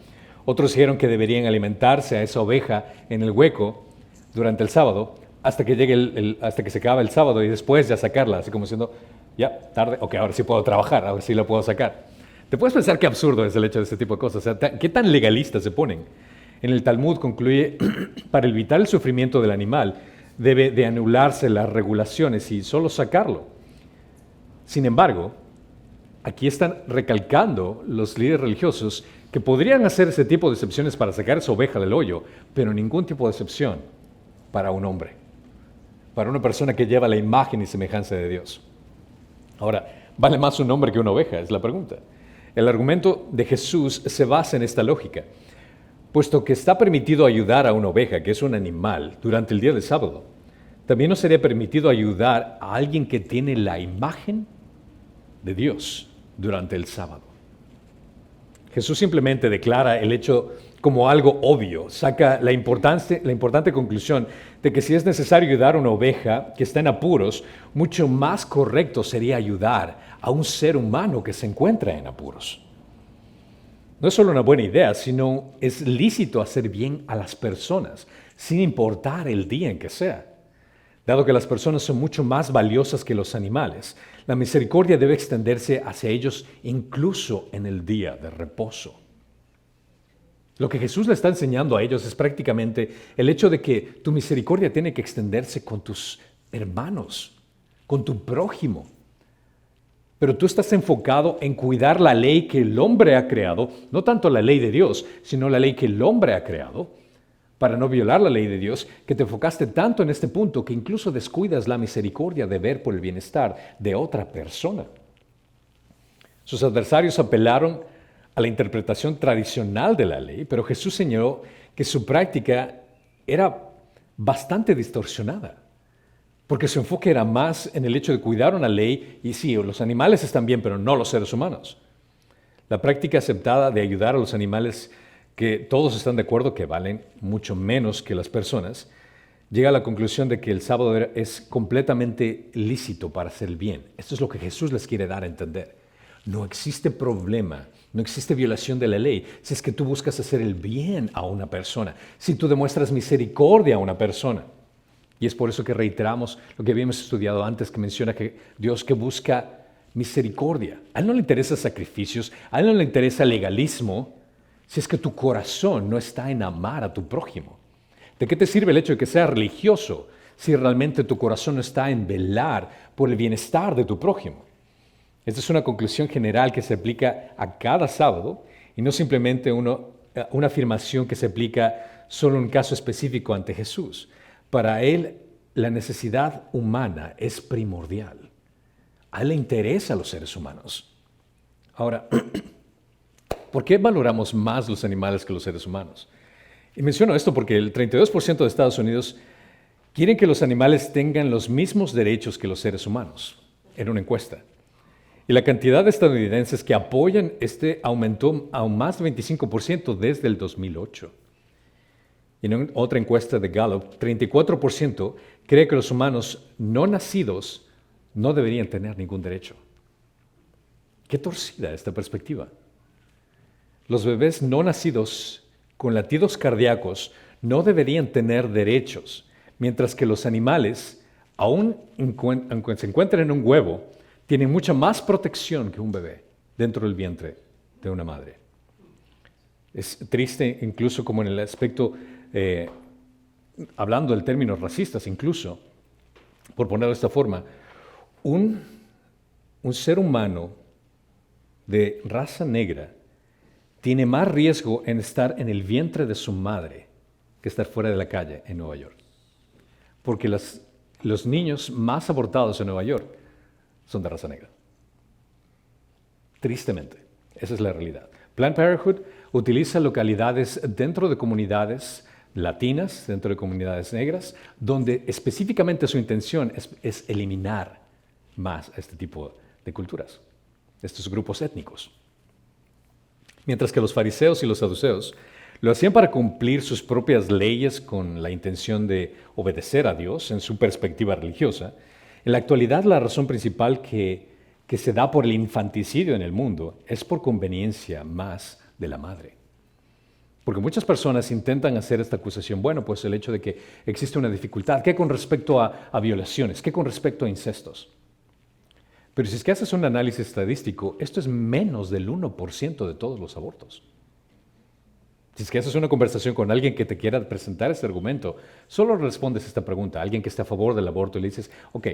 Otros dijeron que deberían alimentarse a esa oveja en el hueco durante el sábado hasta que llegue hasta que se acabe el sábado y después ya sacarla, así como diciendo, ya, tarde, ok, ahora sí puedo trabajar, ahora sí la puedo sacar. Te puedes pensar qué absurdo es el hecho de este tipo de cosas, o sea, qué tan legalistas se ponen. En el Talmud concluye, para evitar el sufrimiento del animal, debe de anularse las regulaciones y solo sacarlo. Sin embargo, aquí están recalcando los líderes religiosos que podrían hacer ese tipo de excepciones para sacar esa oveja del hoyo, pero ningún tipo de excepción para un hombre, para una persona que lleva la imagen y semejanza de Dios. Ahora, ¿vale más un hombre que una oveja? Es la pregunta. El argumento de Jesús se basa en esta lógica. Puesto que está permitido ayudar a una oveja, que es un animal, durante el día del sábado, también no sería permitido ayudar a alguien que tiene la imagen de Dios durante el sábado. Jesús simplemente declara el hecho como algo obvio, saca la importante conclusión de que si es necesario ayudar a una oveja que está en apuros, mucho más correcto sería ayudar a un ser humano que se encuentra en apuros. No es solo una buena idea, sino es lícito hacer bien a las personas, sin importar el día en que sea. Dado que las personas son mucho más valiosas que los animales, la misericordia debe extenderse hacia ellos incluso en el día de reposo. Lo que Jesús le está enseñando a ellos es prácticamente el hecho de que tu misericordia tiene que extenderse con tus hermanos, con tu prójimo. Pero tú estás enfocado en cuidar la ley que el hombre ha creado, no tanto la ley de Dios, sino la ley que el hombre ha creado, para no violar la ley de Dios, que te enfocaste tanto en este punto que incluso descuidas la misericordia de ver por el bienestar de otra persona. Sus adversarios apelaron a la interpretación tradicional de la ley, pero Jesús señaló que su práctica era bastante distorsionada. Porque su enfoque era más en el hecho de cuidar una ley, y sí, los animales están bien, pero no los seres humanos. La práctica aceptada de ayudar a los animales, que todos están de acuerdo que valen mucho menos que las personas, llega a la conclusión de que el sábado es completamente lícito para hacer el bien. Esto es lo que Jesús les quiere dar a entender. No existe problema, no existe violación de la ley si es que tú buscas hacer el bien a una persona, si tú demuestras misericordia a una persona. Y es por eso que reiteramos lo que habíamos estudiado antes, que menciona que Dios que busca misericordia. A Él no le interesa sacrificios, a Él no le interesa legalismo, si es que tu corazón no está en amar a tu prójimo. ¿De qué te sirve el hecho de que seas religioso si realmente tu corazón no está en velar por el bienestar de tu prójimo? Esta es una conclusión general que se aplica a cada sábado y no simplemente una afirmación que se aplica solo en un caso específico ante Jesús. Para Él, la necesidad humana es primordial. A Él le interesa a los seres humanos. Ahora, ¿por qué valoramos más los animales que los seres humanos? Y menciono esto porque el 32% de Estados Unidos quieren que los animales tengan los mismos derechos que los seres humanos, en una encuesta. Y la cantidad de estadounidenses que apoyan aumentó a un más de 25% desde el 2008. Y en otra encuesta de Gallup, 34% cree que los humanos no nacidos no deberían tener ningún derecho. Qué torcida esta perspectiva. Los bebés no nacidos con latidos cardíacos no deberían tener derechos, mientras que los animales, aunque se encuentren en un huevo, tienen mucha más protección que un bebé dentro del vientre de una madre. Es triste incluso como en el aspecto, hablando del términos racistas incluso, por ponerlo de esta forma, un ser humano de raza negra tiene más riesgo en estar en el vientre de su madre que estar fuera de la calle en Nueva York. Porque los niños más abortados en Nueva York son de raza negra. Tristemente, esa es la realidad. Planned Parenthood utiliza localidades dentro de comunidades latinas, dentro de comunidades negras, donde específicamente su intención es eliminar más a este tipo de culturas, estos grupos étnicos. Mientras que los fariseos y los saduceos lo hacían para cumplir sus propias leyes con la intención de obedecer a Dios en su perspectiva religiosa, en la actualidad la razón principal que se da por el infanticidio en el mundo es por conveniencia más de la madre. Porque muchas personas intentan hacer esta acusación, bueno, pues el hecho de que existe una dificultad, ¿qué con respecto a violaciones? ¿Qué con respecto a incestos? Pero si es que haces un análisis estadístico, esto es menos del 1% de todos los abortos. Si es que haces una conversación con alguien que te quiera presentar este argumento, solo respondes esta pregunta, alguien que esté a favor del aborto, y le dices, ok,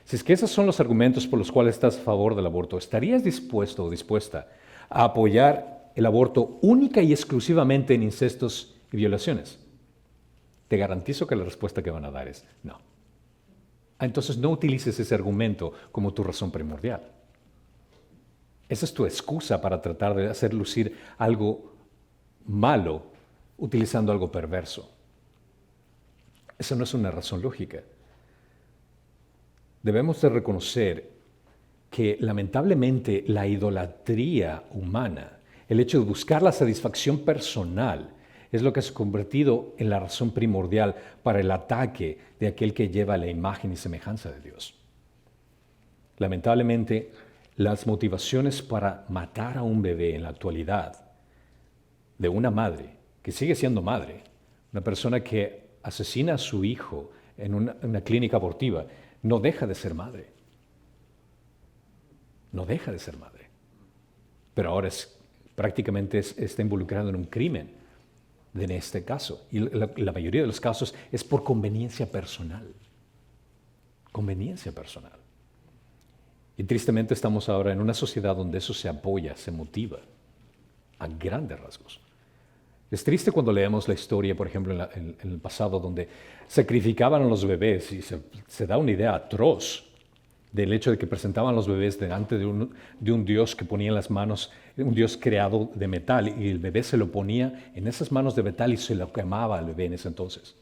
si es que esos son los argumentos por los cuales estás a favor del aborto, ¿estarías dispuesto o dispuesta a apoyar el aborto única y exclusivamente en incestos y violaciones? Te garantizo que la respuesta que van a dar es no. Entonces no utilices ese argumento como tu razón primordial. Esa es tu excusa para tratar de hacer lucir algo malo utilizando algo perverso. Esa no es una razón lógica. Debemos de reconocer que lamentablemente la idolatría humana, el hecho de buscar la satisfacción personal, es lo que se ha convertido en la razón primordial para el ataque de aquel que lleva la imagen y semejanza de Dios. Lamentablemente, las motivaciones para matar a un bebé en la actualidad de una madre, que sigue siendo madre, una persona que asesina a su hijo en una clínica abortiva, no deja de ser madre. No deja de ser madre. Pero ahora prácticamente está involucrado en un crimen en este caso. Y la mayoría de los casos es por conveniencia personal. Conveniencia personal. Y tristemente estamos ahora en una sociedad donde eso se apoya, se motiva a grandes rasgos. Es triste cuando leemos la historia, por ejemplo, en el pasado, donde sacrificaban a los bebés y se da una idea atroz del hecho de que presentaban los bebés delante de un Dios que ponía en las manos, un Dios creado de metal, y el bebé se lo ponía en esas manos de metal y se lo quemaba al bebé en ese entonces.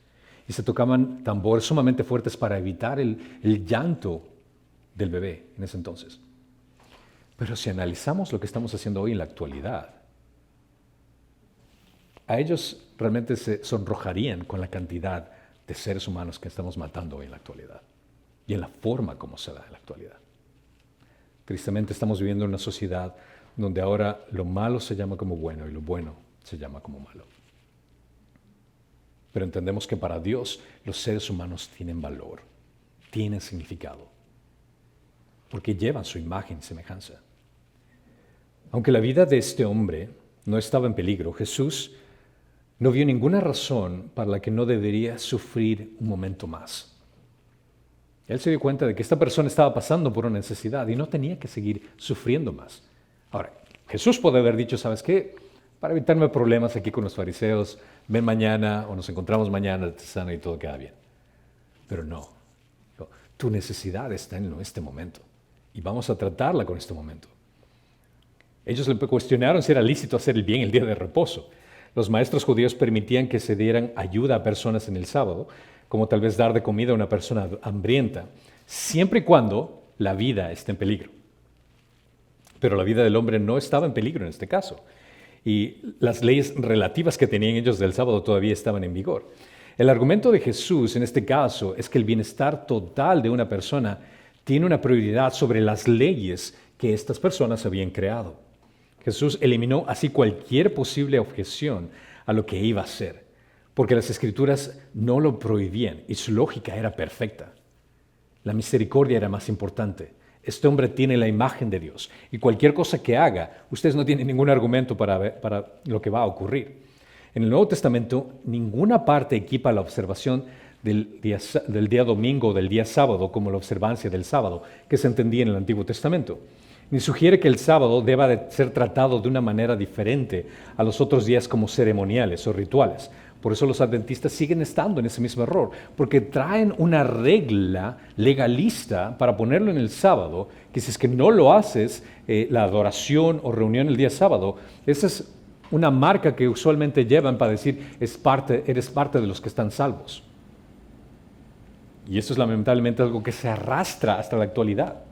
Y se tocaban tambores sumamente fuertes para evitar el llanto del bebé en ese entonces. Pero si analizamos lo que estamos haciendo hoy en la actualidad, a ellos realmente se sonrojarían con la cantidad de seres humanos que estamos matando hoy en la actualidad y en la forma como se da en la actualidad. Tristemente estamos viviendo en una sociedad donde ahora lo malo se llama como bueno y lo bueno se llama como malo. Pero entendemos que para Dios los seres humanos tienen valor, tienen significado, porque llevan su imagen y semejanza. Aunque la vida de este hombre no estaba en peligro, Jesús no vio ninguna razón para la que no debería sufrir un momento más. Él se dio cuenta de que esta persona estaba pasando por una necesidad y no tenía que seguir sufriendo más. Ahora, Jesús puede haber dicho, ¿sabes qué? Para evitarme problemas aquí con los fariseos, ven mañana o nos encontramos mañana, te sano y todo queda bien. Pero no, tu necesidad está en este momento y vamos a tratarla con este momento. Ellos le cuestionaron si era lícito hacer el bien el día de reposo. Los maestros judíos permitían que se dieran ayuda a personas en el sábado, como tal vez dar de comida a una persona hambrienta, siempre y cuando la vida esté en peligro. Pero la vida del hombre no estaba en peligro en este caso, y las leyes relativas que tenían ellos del sábado todavía estaban en vigor. El argumento de Jesús en este caso es que el bienestar total de una persona tiene una prioridad sobre las leyes que estas personas habían creado. Jesús eliminó así cualquier posible objeción a lo que iba a hacer, porque las Escrituras no lo prohibían y su lógica era perfecta. La misericordia era más importante. Este hombre tiene la imagen de Dios y cualquier cosa que haga, ustedes no tienen ningún argumento para lo que va a ocurrir. En el Nuevo Testamento, ninguna parte equipa la observación del día domingo o del día sábado como la observancia del sábado que se entendía en el Antiguo Testamento. Ni sugiere que el sábado deba de ser tratado de una manera diferente a los otros días como ceremoniales o rituales, Por eso los adventistas siguen estando en ese mismo error, porque traen una regla legalista para ponerlo en el sábado, que si es que no lo haces, la adoración o reunión el día sábado, esa es una marca que usualmente llevan para decir, eres parte de los que están salvos. Y eso es lamentablemente algo que se arrastra hasta la actualidad.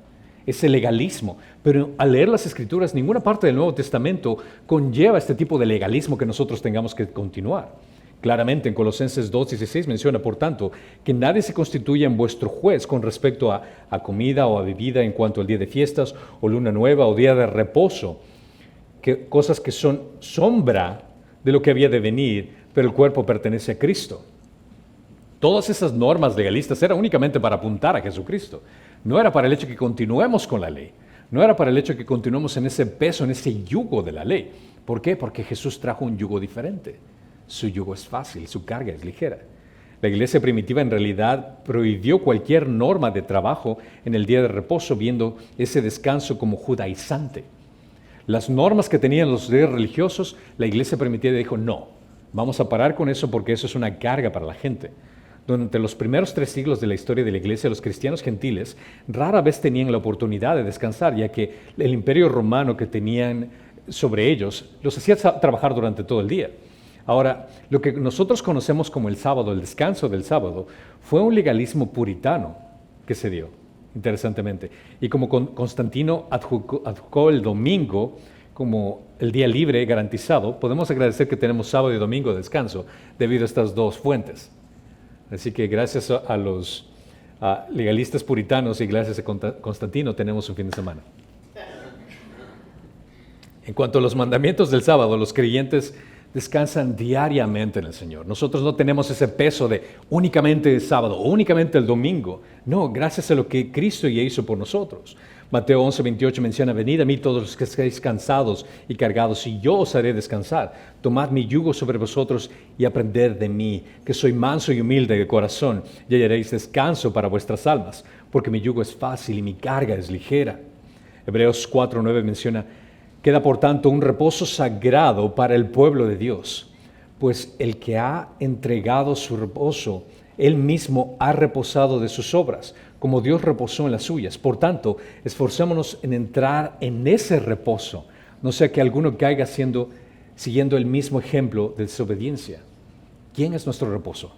Ese legalismo. Pero al leer las Escrituras, ninguna parte del Nuevo Testamento conlleva este tipo de legalismo que nosotros tengamos que continuar. Claramente en Colosenses 2:16 menciona, por tanto, que nadie se constituya en vuestro juez con respecto a comida o a bebida en cuanto al día de fiestas o luna nueva o día de reposo, cosas que son sombra de lo que había de venir, pero el cuerpo pertenece a Cristo. Todas esas normas legalistas eran únicamente para apuntar a Jesucristo. No era para el hecho que continuemos con la ley. No era para el hecho que continuemos en ese peso, en ese yugo de la ley. ¿Por qué? Porque Jesús trajo un yugo diferente. Su yugo es fácil, su carga es ligera. La iglesia primitiva en realidad prohibió cualquier norma de trabajo en el día de reposo, viendo ese descanso como judaizante. Las normas que tenían los líderes religiosos, la iglesia primitiva dijo, no, vamos a parar con eso porque eso es una carga para la gente. Durante los primeros 3 siglos de la historia de la iglesia, los cristianos gentiles rara vez tenían la oportunidad de descansar, ya que el imperio romano que tenían sobre ellos los hacía trabajar durante todo el día. Ahora, lo que nosotros conocemos como el sábado, el descanso del sábado, fue un legalismo puritano que se dio, interesantemente. Y como Constantino adjudicó el domingo como el día libre garantizado, podemos agradecer que tenemos sábado y domingo de descanso debido a estas dos fuentes. Así que gracias a los legalistas puritanos y gracias a Constantino tenemos un fin de semana. En cuanto a los mandamientos del sábado, los creyentes descansan diariamente en el Señor. Nosotros no tenemos ese peso de únicamente el sábado o únicamente el domingo. No, gracias a lo que Cristo ya hizo por nosotros. Mateo 11:28 menciona, venid a mí todos los que estéis cansados y cargados, y yo os haré descansar. Tomad mi yugo sobre vosotros y aprended de mí, que soy manso y humilde de corazón, y hallaréis descanso para vuestras almas, porque mi yugo es fácil y mi carga es ligera. Hebreos 4:9 menciona, queda por tanto un reposo sagrado para el pueblo de Dios, pues el que ha entregado su reposo, él mismo ha reposado de sus obras, como Dios reposó en las suyas. Por tanto, esforcémonos en entrar en ese reposo, no sea que alguno caiga siguiendo el mismo ejemplo de desobediencia. ¿Quién es nuestro reposo?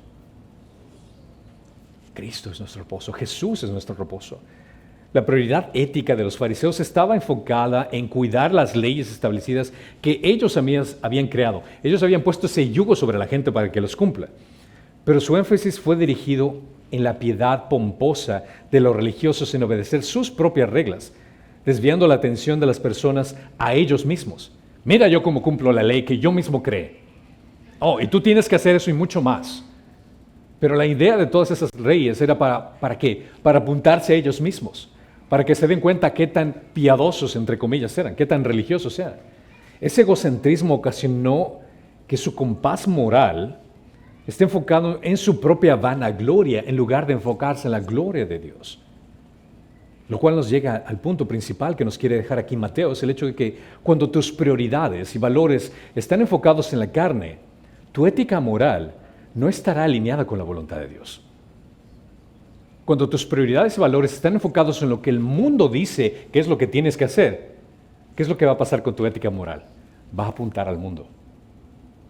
Cristo es nuestro reposo, Jesús es nuestro reposo. La prioridad ética de los fariseos estaba enfocada en cuidar las leyes establecidas que ellos habían creado. Ellos habían puesto ese yugo sobre la gente para que los cumpla. Pero su énfasis fue dirigido en la piedad pomposa de los religiosos en obedecer sus propias reglas, desviando la atención de las personas a ellos mismos. Mira yo cómo cumplo la ley que yo mismo creé. Oh, y tú tienes que hacer eso y mucho más. Pero la idea de todas esas leyes era ¿para qué? Para apuntarse a ellos mismos, para que se den cuenta qué tan piadosos, entre comillas, eran, qué tan religiosos eran. Ese egocentrismo ocasionó que su compás moral esté enfocado en su propia vanagloria en lugar de enfocarse en la gloria de Dios. Lo cual nos llega al punto principal que nos quiere dejar aquí Mateo, es el hecho de que cuando tus prioridades y valores están enfocados en la carne, tu ética moral no estará alineada con la voluntad de Dios. Cuando tus prioridades y valores están enfocados en lo que el mundo dice que es lo que tienes que hacer, ¿qué es lo que va a pasar con tu ética moral? Va a apuntar al mundo.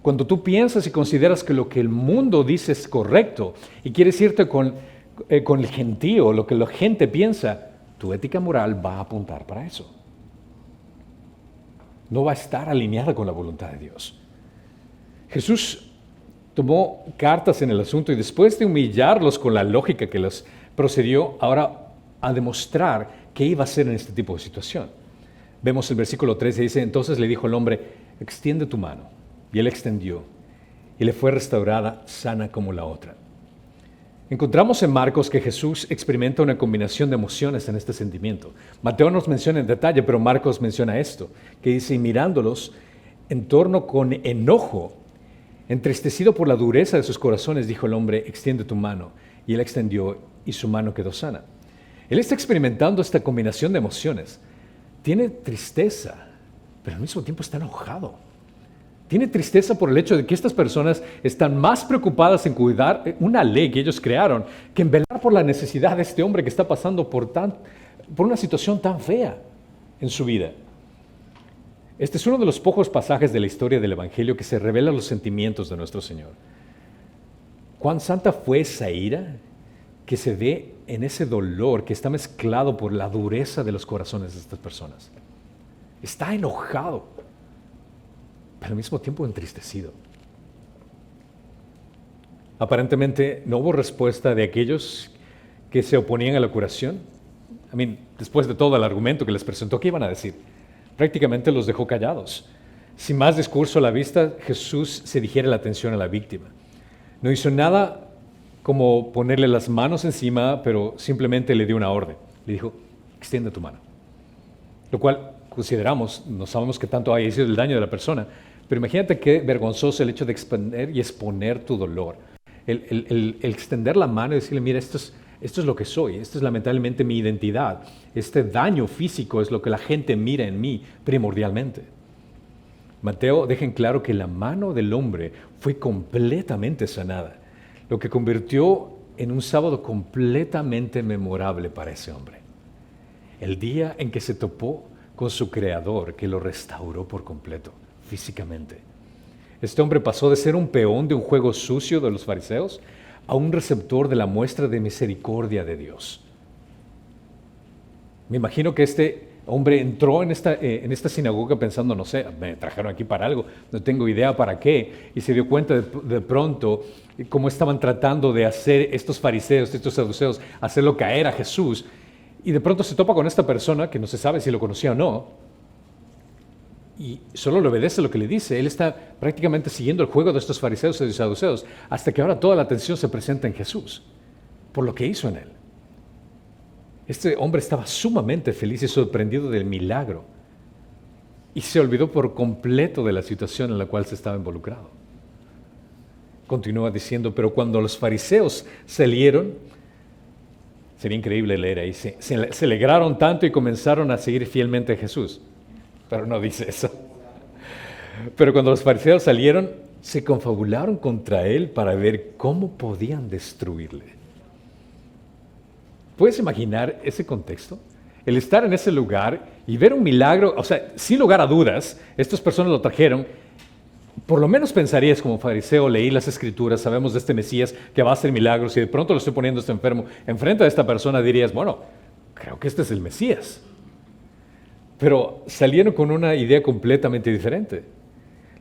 Cuando tú piensas y consideras que lo que el mundo dice es correcto y quieres irte con el gentío, lo que la gente piensa, tu ética moral va a apuntar para eso. No va a estar alineada con la voluntad de Dios. Jesús tomó cartas en el asunto y después de humillarlos con la lógica que los procedió ahora a demostrar qué iba a hacer en este tipo de situación. Vemos el versículo 13, dice, entonces le dijo el hombre, extiende tu mano. Y él extendió, y le fue restaurada sana como la otra. Encontramos en Marcos que Jesús experimenta una combinación de emociones en este sentimiento. Mateo nos menciona en detalle, pero Marcos menciona esto, que dice, y mirándolos en torno con enojo, entristecido por la dureza de sus corazones, dijo el hombre, extiende tu mano. Y él extendió, y su mano quedó sana. Él está experimentando esta combinación de emociones. Tiene tristeza, pero al mismo tiempo está enojado. Tiene tristeza por el hecho de que estas personas están más preocupadas en cuidar una ley que ellos crearon que en velar por la necesidad de este hombre que está pasando por una situación tan fea en su vida. Este es uno de los pocos pasajes de la historia del Evangelio que se revela los sentimientos de nuestro Señor. Cuán santa fue esa ira que se ve en ese dolor que está mezclado por la dureza de los corazones de estas personas. Está enojado, pero al mismo tiempo entristecido. Aparentemente no hubo respuesta de aquellos que se oponían a la curación. Después de todo el argumento que les presentó, ¿qué iban a decir? Prácticamente los dejó callados. Sin más discurso a la vista, Jesús se dirige la atención a la víctima. No hizo nada como ponerle las manos encima, pero simplemente le dio una orden. Le dijo, extiende tu mano. Lo cual consideramos, no sabemos qué tanto haya sido el daño de la persona, pero imagínate qué vergonzoso el hecho de exponer y exponer tu dolor. El extender la mano y decirle, mira, esto es lo que soy, esto es lamentablemente mi identidad. Este daño físico es lo que la gente mira en mí primordialmente. Mateo deja en claro que la mano del hombre fue completamente sanada, lo que convirtió en un sábado completamente memorable para ese hombre. El día en que se topó con su Creador, que lo restauró por completo, físicamente. Este hombre pasó de ser un peón de un juego sucio de los fariseos a un receptor de la muestra de misericordia de Dios. Me imagino que este hombre entró en esta sinagoga pensando, no sé, me trajeron aquí para algo, no tengo idea para qué, y se dio cuenta de pronto cómo estaban tratando de hacer estos fariseos, estos saduceos, hacerlo caer a Jesús, y de pronto se topa con esta persona que no se sabe si lo conocía o no, y solo le obedece lo que le dice. Él está prácticamente siguiendo el juego de estos fariseos y saduceos, hasta que ahora toda la atención se presenta en Jesús, por lo que hizo en él. Este hombre estaba sumamente feliz y sorprendido del milagro y se olvidó por completo de la situación en la cual se estaba involucrado. Continúa diciendo, pero cuando los fariseos salieron, sería increíble leer ahí, se alegraron tanto y comenzaron a seguir fielmente a Jesús. Pero no dice eso. Pero cuando los fariseos salieron, se confabularon contra él para ver cómo podían destruirle. ¿Puedes imaginar ese contexto? El estar en ese lugar y ver un milagro, o sea, sin lugar a dudas, estas personas lo trajeron. Por lo menos pensarías como fariseo, leí las escrituras, sabemos de este Mesías que va a hacer milagros y de pronto lo estoy poniendo este enfermo. Enfrente de esta persona dirías, bueno, creo que este es el Mesías. Pero salieron con una idea completamente diferente.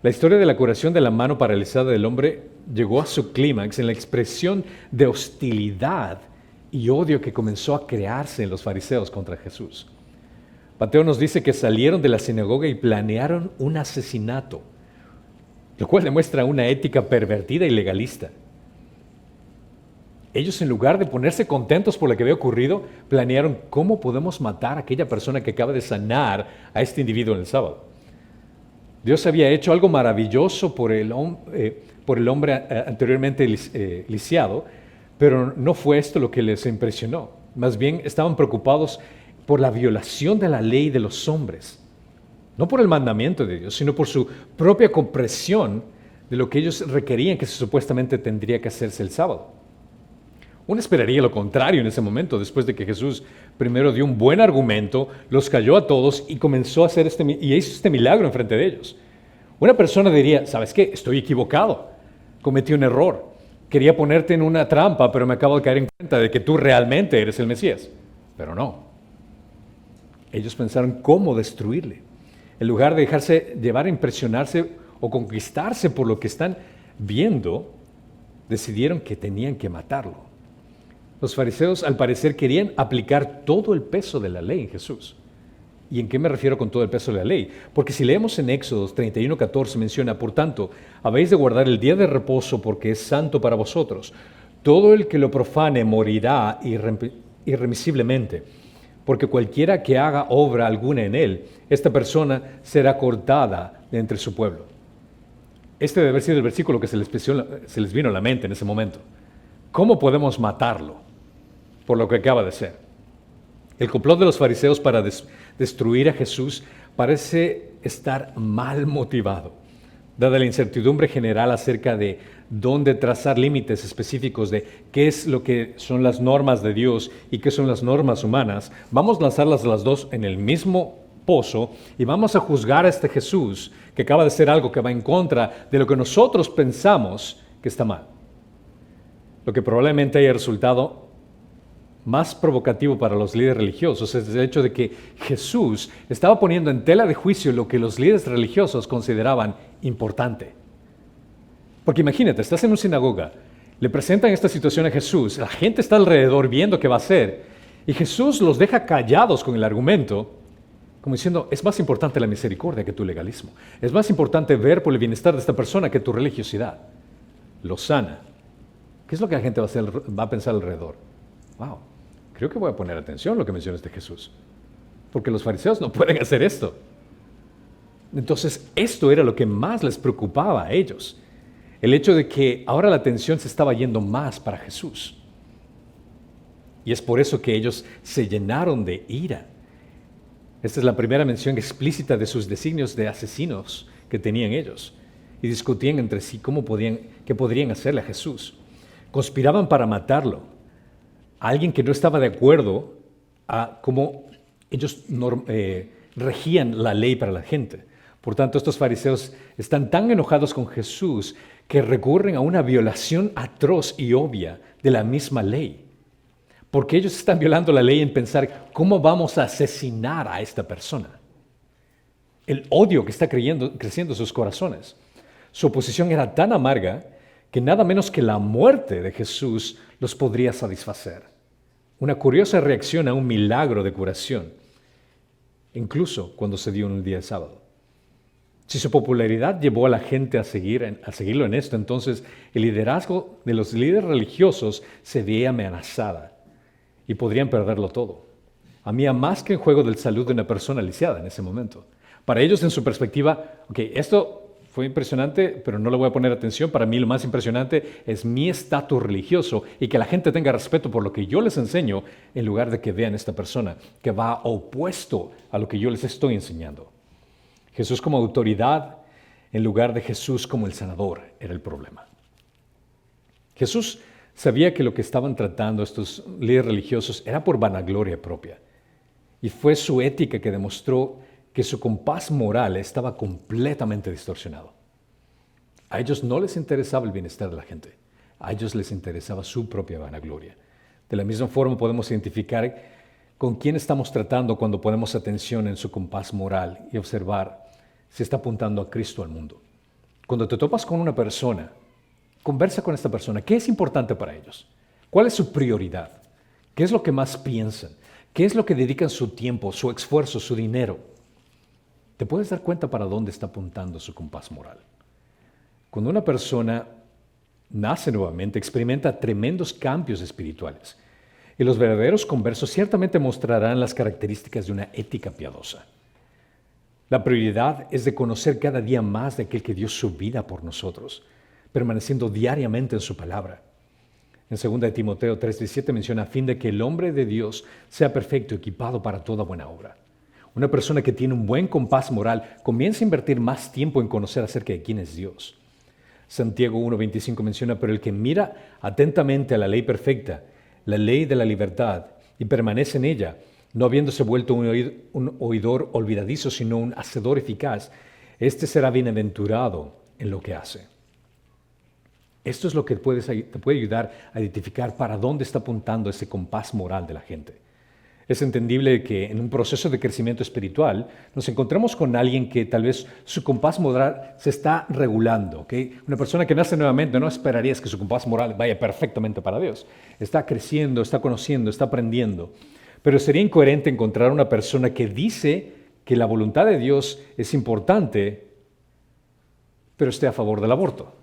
La historia de la curación de la mano paralizada del hombre llegó a su clímax en la expresión de hostilidad y odio que comenzó a crearse en los fariseos contra Jesús. Mateo nos dice que salieron de la sinagoga y planearon un asesinato, lo cual demuestra una ética pervertida y legalista. Ellos, en lugar de ponerse contentos por lo que había ocurrido, planearon cómo podemos matar a aquella persona que acaba de sanar a este individuo en el sábado. Dios había hecho algo maravilloso por el hombre anteriormente lisiado, pero no fue esto lo que les impresionó. Más bien estaban preocupados por la violación de la ley de los hombres. No por el mandamiento de Dios, sino por su propia comprensión de lo que ellos requerían que supuestamente tendría que hacerse el sábado. Uno esperaría lo contrario en ese momento, después de que Jesús primero dio un buen argumento, los calló a todos y comenzó a hacer hizo este milagro enfrente de ellos. Una persona diría, ¿sabes qué? Estoy equivocado, cometí un error. Quería ponerte en una trampa, pero me acabo de caer en cuenta de que tú realmente eres el Mesías. Pero no. Ellos pensaron cómo destruirle. En lugar de dejarse llevar a impresionarse o conquistarse por lo que están viendo, decidieron que tenían que matarlo. Los fariseos, al parecer, querían aplicar todo el peso de la ley en Jesús. ¿Y en qué me refiero con todo el peso de la ley? Porque si leemos en Éxodos 31:14 menciona, por tanto, habéis de guardar el día de reposo porque es santo para vosotros. Todo el que lo profane morirá irremisiblemente, porque cualquiera que haga obra alguna en él, esta persona será cortada de entre su pueblo. Este debe haber sido el versículo que se les vino a la mente en ese momento. ¿Cómo podemos matarlo? Por lo que acaba de ser. El complot de los fariseos para destruir a Jesús parece estar mal motivado. dada la incertidumbre general acerca de dónde trazar límites específicos de qué es lo que son las normas de Dios y qué son las normas humanas, vamos a lanzarlas las dos en el mismo pozo y vamos a juzgar a este Jesús que acaba de hacer algo que va en contra de lo que nosotros pensamos que está mal. Lo que probablemente haya resultado más provocativo para los líderes religiosos es el hecho de que Jesús estaba poniendo en tela de juicio lo que los líderes religiosos consideraban importante. Porque imagínate, estás en una sinagoga, le presentan esta situación a Jesús, la gente está alrededor viendo qué va a hacer, y Jesús los deja callados con el argumento, como diciendo, es más importante la misericordia que tu legalismo, es más importante ver por el bienestar de esta persona que tu religiosidad. Lo sana. ¿Qué es lo que la gente va a pensar alrededor? Wow, creo que voy a poner atención a lo que menciona este Jesús, porque los fariseos no pueden hacer esto. Entonces, esto era lo que más les preocupaba a ellos, el hecho de que ahora la atención se estaba yendo más para Jesús. Y es por eso que ellos se llenaron de ira. Esta es la primera mención explícita de sus designios de asesinos que tenían ellos, y discutían entre sí qué podrían hacerle a Jesús. Conspiraban para matarlo. Alguien que no estaba de acuerdo a cómo ellos regían la ley para la gente. Por tanto, estos fariseos están tan enojados con Jesús que recurren a una violación atroz y obvia de la misma ley. Porque ellos están violando la ley en pensar cómo vamos a asesinar a esta persona. El odio que está creciendo en sus corazones. Su oposición era tan amarga que nada menos que la muerte de Jesús los podría satisfacer. Una curiosa reacción a un milagro de curación, incluso cuando se dio en un día de sábado. Si su popularidad llevó a la gente a seguirlo en esto, entonces el liderazgo de los líderes religiosos se veía amenazada y podrían perderlo todo. Había más que en juego del salud de una persona lisiada en ese momento. Para ellos, en su perspectiva, esto fue impresionante, pero no le voy a poner atención. Para mí lo más impresionante es mi estatus religioso y que la gente tenga respeto por lo que yo les enseño en lugar de que vean a esta persona que va opuesto a lo que yo les estoy enseñando. Jesús como autoridad en lugar de Jesús como el sanador era el problema. Jesús sabía que lo que estaban tratando estos líderes religiosos era por vanagloria propia. Y fue su ética que demostró que su compás moral estaba completamente distorsionado. A ellos no les interesaba el bienestar de la gente. A ellos les interesaba su propia vanagloria. De la misma forma podemos identificar con quién estamos tratando cuando ponemos atención en su compás moral y observar si está apuntando a Cristo al mundo. Cuando te topas con una persona, conversa con esta persona. ¿Qué es importante para ellos? ¿Cuál es su prioridad? ¿Qué es lo que más piensan? ¿Qué es lo que dedican su tiempo, su esfuerzo, su dinero? Te puedes dar cuenta para dónde está apuntando su compás moral. Cuando una persona nace nuevamente, experimenta tremendos cambios espirituales. Y los verdaderos conversos ciertamente mostrarán las características de una ética piadosa. La prioridad es de conocer cada día más de aquel que dio su vida por nosotros, permaneciendo diariamente en su palabra. En 2 de Timoteo 3:17 menciona a fin de que el hombre de Dios sea perfecto, equipado para toda buena obra. Una persona que tiene un buen compás moral comienza a invertir más tiempo en conocer acerca de quién es Dios. Santiago 1:25 menciona, pero el que mira atentamente a la ley perfecta, la ley de la libertad, y permanece en ella, no habiéndose vuelto un oidor olvidadizo, sino un hacedor eficaz, este será bienaventurado en lo que hace. Esto es lo que te puede ayudar a identificar para dónde está apuntando ese compás moral de la gente. Es entendible que en un proceso de crecimiento espiritual nos encontramos con alguien que tal vez su compás moral se está regulando. ¿Okay? Una persona que nace nuevamente no esperarías que su compás moral vaya perfectamente para Dios. Está creciendo, está conociendo, está aprendiendo. Pero sería incoherente encontrar una persona que dice que la voluntad de Dios es importante, pero esté a favor del aborto.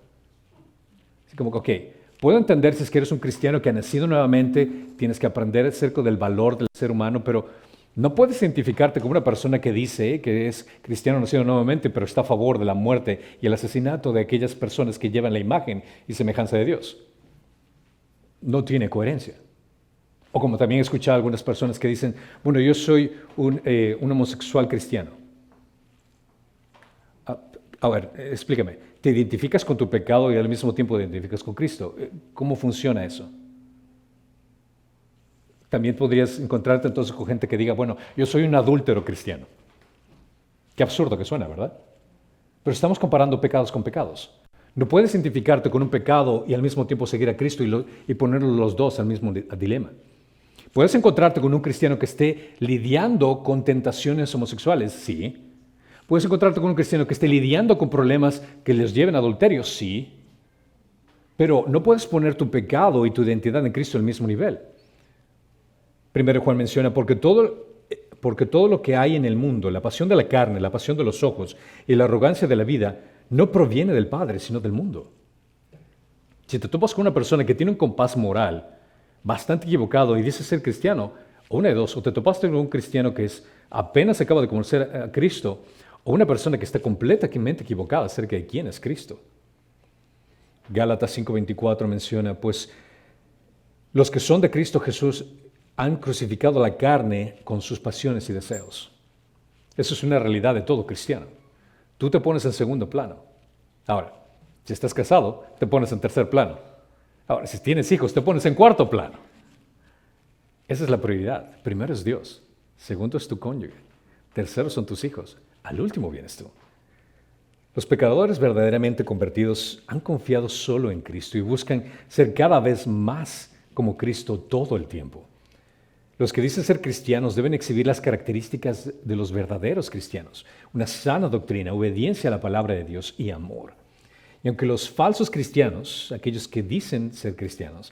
Así como que, puedo entender si es que eres un cristiano que ha nacido nuevamente, tienes que aprender acerca del valor del ser humano, pero no puedes identificarte como una persona que dice que es cristiano nacido nuevamente, pero está a favor de la muerte y el asesinato de aquellas personas que llevan la imagen y semejanza de Dios. No tiene coherencia. O como también he escuchado a algunas personas que dicen, bueno, yo soy un homosexual cristiano. A ver, explícame. ¿Te identificas con tu pecado y al mismo tiempo te identificas con Cristo? ¿Cómo funciona eso? También podrías encontrarte entonces con gente que diga, bueno, yo soy un adúltero cristiano. Qué absurdo que suena, ¿verdad? Pero estamos comparando pecados con pecados. No puedes identificarte con un pecado y al mismo tiempo seguir a Cristo y poner los dos al mismo dilema. Puedes encontrarte con un cristiano que esté lidiando con tentaciones homosexuales, sí. Puedes encontrarte con un cristiano que esté lidiando con problemas que les lleven a adulterio, sí. Pero no puedes poner tu pecado y tu identidad en Cristo al mismo nivel. Primero Juan menciona, porque todo lo que hay en el mundo, la pasión de la carne, la pasión de los ojos y la arrogancia de la vida, no proviene del Padre, sino del mundo. Si te topas con una persona que tiene un compás moral bastante equivocado y dice ser cristiano, o una de dos, o te topaste con un cristiano que apenas acaba de conocer a Cristo, o una persona que está completamente equivocada acerca de quién es Cristo. Gálatas 5:24 menciona, pues los que son de Cristo Jesús han crucificado la carne con sus pasiones y deseos. Eso es una realidad de todo cristiano. Tú te pones en segundo plano. Ahora, si estás casado, te pones en tercer plano. Ahora, si tienes hijos, te pones en cuarto plano. Esa es la prioridad. Primero es Dios. Segundo es tu cónyuge. Tercero son tus hijos. Al último vienes tú. Los pecadores verdaderamente convertidos han confiado solo en Cristo y buscan ser cada vez más como Cristo todo el tiempo. Los que dicen ser cristianos deben exhibir las características de los verdaderos cristianos, una sana doctrina, obediencia a la palabra de Dios y amor. Y aunque los falsos cristianos, aquellos que dicen ser cristianos,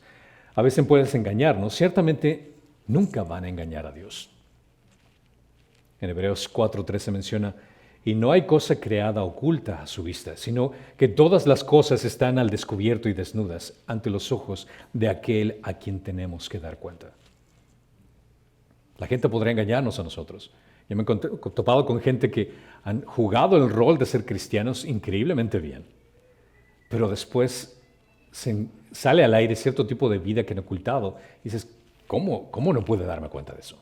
a veces pueden engañarnos, ciertamente nunca van a engañar a Dios. En Hebreos 4:13 menciona, y no hay cosa creada oculta a su vista, sino que todas las cosas están al descubierto y desnudas ante los ojos de aquel a quien tenemos que dar cuenta. La gente podrá engañarnos a nosotros. Yo me he topado con gente que han jugado el rol de ser cristianos increíblemente bien, pero después sale al aire cierto tipo de vida que han ocultado y dices, ¿cómo no puede darme cuenta de eso?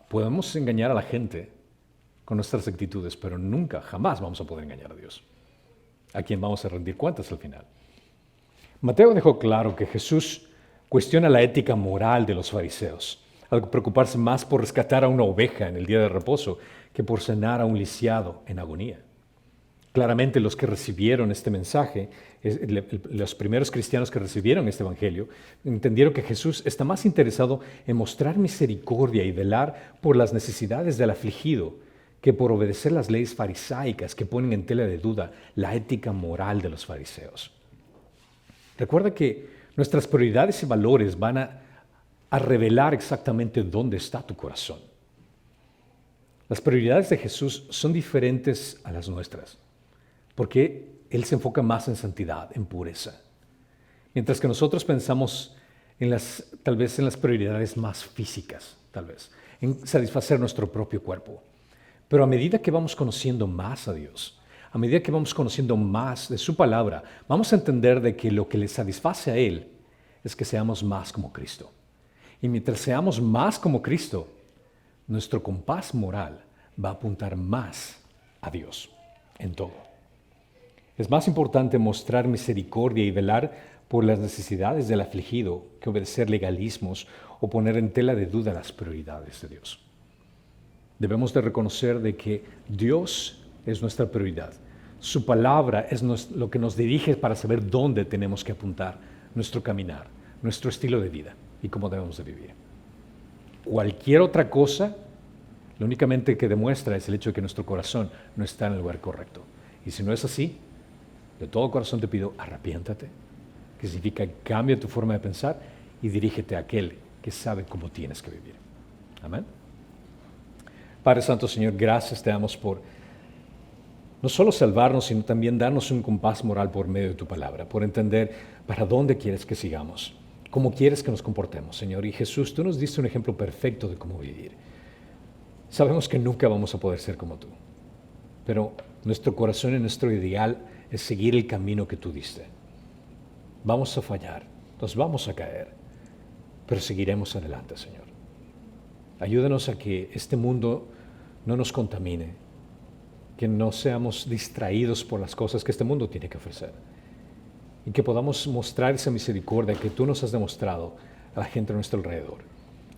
Podemos engañar a la gente con nuestras actitudes, pero nunca, jamás vamos a poder engañar a Dios, a quien vamos a rendir cuentas al final. Mateo dejó claro que Jesús cuestiona la ética moral de los fariseos, al preocuparse más por rescatar a una oveja en el día de reposo que por sanar a un lisiado en agonía. Claramente los que recibieron este mensaje, los primeros cristianos que recibieron este evangelio, entendieron que Jesús está más interesado en mostrar misericordia y velar por las necesidades del afligido que por obedecer las leyes farisaicas que ponen en tela de duda la ética moral de los fariseos. Recuerda que nuestras prioridades y valores van a revelar exactamente dónde está tu corazón. Las prioridades de Jesús son diferentes a las nuestras, porque Él se enfoca más en santidad, en pureza. Mientras que nosotros pensamos tal vez en las prioridades más físicas, tal vez, en satisfacer nuestro propio cuerpo. Pero a medida que vamos conociendo más a Dios, a medida que vamos conociendo más de su palabra, vamos a entender de que lo que le satisface a Él es que seamos más como Cristo. Y mientras seamos más como Cristo, nuestro compás moral va a apuntar más a Dios en todo. Es más importante mostrar misericordia y velar por las necesidades del afligido que obedecer legalismos o poner en tela de duda las prioridades de Dios. Debemos de reconocer de que Dios es nuestra prioridad. Su palabra es lo que nos dirige para saber dónde tenemos que apuntar nuestro caminar, nuestro estilo de vida y cómo debemos de vivir. Cualquier otra cosa, lo únicamente que demuestra es el hecho de que nuestro corazón no está en el lugar correcto. Y si no es así, de todo corazón te pido, arrepiéntate, que significa cambia tu forma de pensar y dirígete a aquel que sabe cómo tienes que vivir. Amén. Padre Santo, Señor, gracias te damos por no solo salvarnos, sino también darnos un compás moral por medio de tu palabra, por entender para dónde quieres que sigamos, cómo quieres que nos comportemos, Señor. Y Jesús, tú nos diste un ejemplo perfecto de cómo vivir. Sabemos que nunca vamos a poder ser como tú, pero nuestro corazón y nuestro ideal es seguir el camino que tú diste. Vamos a fallar, nos vamos a caer, pero seguiremos adelante, Señor. Ayúdanos a que este mundo no nos contamine, que no seamos distraídos por las cosas que este mundo tiene que ofrecer. Y que podamos mostrar esa misericordia que tú nos has demostrado a la gente a nuestro alrededor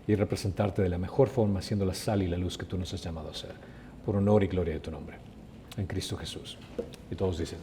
y representarte de la mejor forma, siendo la sal y la luz que tú nos has llamado a ser, por honor y gloria de tu nombre. En Cristo Jesús. Y todos dicen...